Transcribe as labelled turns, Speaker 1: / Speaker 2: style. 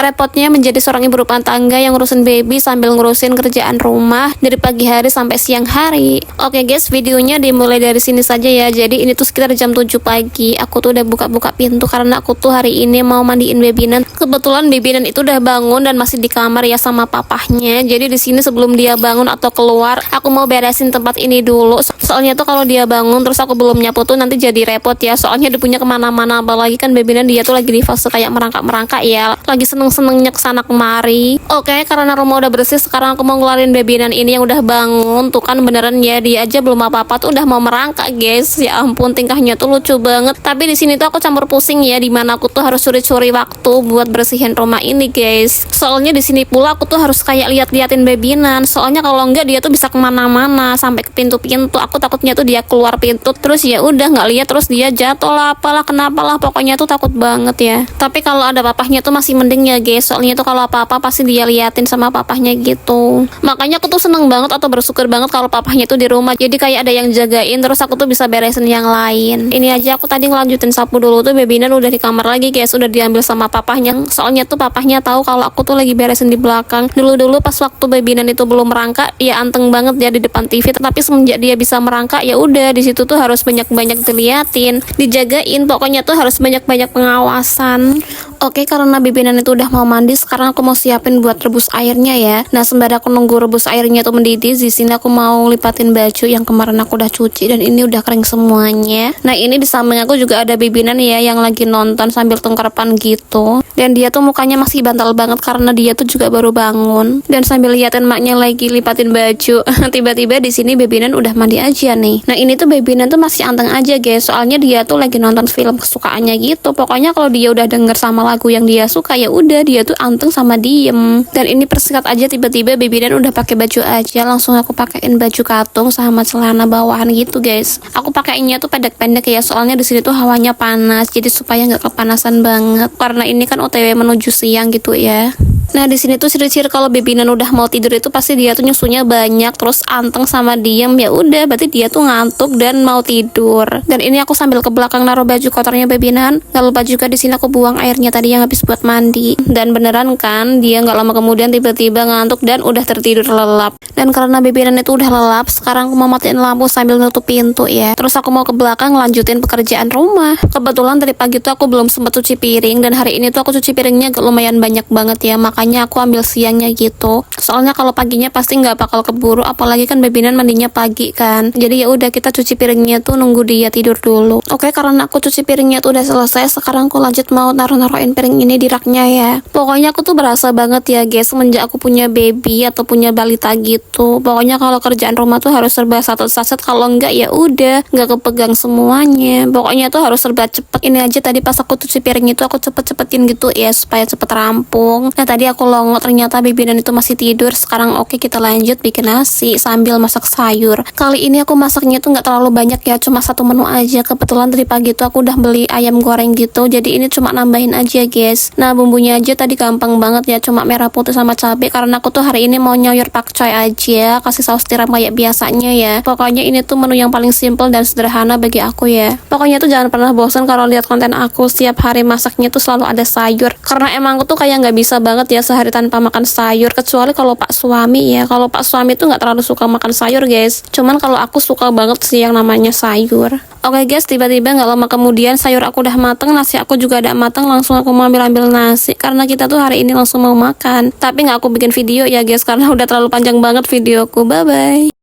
Speaker 1: Repotnya menjadi seorang ibu rumah tangga yang ngurusin baby sambil ngurusin kerjaan rumah dari pagi hari sampai siang hari. Oke guys, videonya dimulai dari sini saja ya. Jadi ini tuh sekitar jam 7 pagi. Aku tuh udah buka-buka pintu karena aku tuh hari ini mau mandiin babynan. Kebetulan babynan itu udah bangun dan masih di kamar ya sama papahnya. Jadi di sini sebelum dia bangun atau keluar, aku mau beresin tempat ini dulu. Soalnya tuh kalau dia bangun terus aku belum nyapu tuh nanti jadi repot ya. Soalnya dia punya kemana-mana, apalagi kan babynan dia tuh lagi di fase kayak merangkak-merangkak ya. Lagi seneng-senengnya kesana kemari. Oke, karena rumah udah bersih, sekarang aku mau ngeluarin babynan ini yang udah bangun. Tuh kan beneran ya, dia aja belum apa-apa tuh udah mau merangkak guys. Ya ampun, tingkahnya tuh lucu banget. Tapi di sini tuh aku campur pusing ya, dimana aku tuh harus curi-curi waktu buat bersihin rumah ini guys. Soalnya di sini pula aku tuh harus kayak lihat-liatin babynan. Soalnya kalau enggak dia tuh bisa kemana-mana sampai ke pintu-pintu. Aku takutnya tuh dia keluar pintu terus ya udah nggak lihat terus dia jatuh lah, apalah kenapa lah, pokoknya tuh takut banget ya. Tapi kalau ada papahnya tuh masih mending ya guys. Soalnya tuh kalau apa-apa pasti dia liatin sama papahnya gitu. Makanya aku tuh seneng banget atau bersyukur banget kalau papahnya tuh di rumah. Jadi kayak ada yang jagain terus aku tuh bisa beresin yang lain. Ini aja aku tadi ngelanjutin sapu dulu tuh babynan udah di kamar lagi guys. Udah diambil sama papahnya. Soalnya tuh papahnya tahu kalau aku tuh lagi beresin di belakang. Dulu-dulu pas waktu babynan itu belum merangkak, dia anteng banget dia di depan TV. Tapi semenjak dia bisa merangkak ya udah di situ tuh harus banyak-banyak diliatin, dijagain. Pokoknya tuh harus banyak-banyak pengawasan. Oke, karena babynan itu udah mau mandi, sekarang aku mau siapin buat rebus airnya ya. Nah, sembari aku nunggu rebus airnya tuh mendidih, di sini aku mau lipatin baju yang kemarin aku udah cuci dan ini udah kering semuanya. Nah, ini di samping aku juga ada babynan ya yang lagi nonton sambil tengkarapan gitu. Dan dia tuh mukanya masih bantal banget karena dia tuh juga baru bangun. Dan sambil liatin maknya lagi lipatin baju, tiba-tiba di sini babynan udah mandi aja nih. Nah, ini tuh babynan tuh masih anteng aja guys, soalnya dia tuh lagi nonton film kesukaannya gitu. Pokoknya kalau dia udah denger sama lagu yang dia suka ya udah dia tuh anteng sama diem. Dan ini persikat aja tiba-tiba babynan udah pakai baju aja, langsung aku pakein baju katung sama celana bawahan gitu guys. Aku pakainya tuh pendek-pendek ya, soalnya di sini tuh hawanya panas, jadi supaya nggak kepanasan banget. Karena ini kan OTW menuju siang gitu ya. Nah, di sini tuh ciri-ciri kalau babynan udah mau tidur itu pasti dia tuh nyusunya banyak, terus anteng sama diem. Ya udah, berarti dia tuh ngantuk dan mau tidur. Dan ini aku sambil ke belakang naruh baju kotornya babynan. Gak lupa juga di sini aku buang airnya tadi yang habis buat mandi. Dan beneran kan, dia nggak lama kemudian tiba-tiba ngantuk dan udah tertidur lelap. Dan karena babynan itu udah lelap, sekarang aku mau matiin lampu sambil nutup pintu ya. Terus aku mau ke belakang lanjutin pekerjaan rumah. Kebetulan dari pagi tuh aku belum sempat cuci piring, dan hari ini tuh aku cuci piringnya lumayan banyak banget ya. Makanya aku ambil siangnya gitu. Soalnya kalau paginya pasti nggak bakal keburu, apalagi kan babynan mandinya pagi kan. Jadi ya udah kita cuci piringnya tuh nunggu dia tidur dulu. Oke, karena aku cuci piringnya tuh udah selesai, sekarang aku lanjut mau naruh-naruhin piring ini di raknya ya. Pokoknya aku tuh berasa banget ya guys semenjak aku punya baby atau punya balita gitu. Pokoknya kalau kerjaan rumah tuh harus serba satu-satu, kalau enggak ya udah nggak kepegang semuanya. Pokoknya tuh harus serba cepet. Ini aja tadi pas aku cuci piring itu aku cepet-cepetin gitu ya supaya cepet rampung. Nah, tadi aku longok ternyata babynan itu masih tidur. Sekarang oke, kita lanjut bikin nasi sambil masak sayur. Kali ini aku masaknya tuh nggak terlalu banyak ya, cuma satu menu aja. Kebetulan dari pagi tuh aku udah beli ayam goreng gitu, jadi ini cuma nambahin aja guys. Nah, bumbunya aja tadi gampang banget ya, cuma merah putih sama cabai karena aku tuh hari ini mau nyoyor pakcoy aja, kasih saus tiram kayak biasanya ya. Pokoknya ini tuh menu yang paling simple dan sederhana bagi aku ya. Pokoknya tuh jangan pernah bosan kalau lihat konten aku, setiap hari masaknya tuh selalu ada sayur. Karena emang aku tuh kayak nggak bisa banget ya sehari tanpa makan sayur, kecuali kalau Pak suami ya. Kalau Pak suami tuh nggak terlalu suka makan sayur guys, cuman kalau aku suka banget sih yang namanya sayur. Oke guys, tiba-tiba nggak lama kemudian sayur aku udah mateng, nasi aku juga udah mateng. Langsung aku mau ambil nasi karena kita tuh hari ini langsung mau makan. Tapi nggak aku bikin video ya guys karena udah terlalu panjang banget videoku. Bye bye.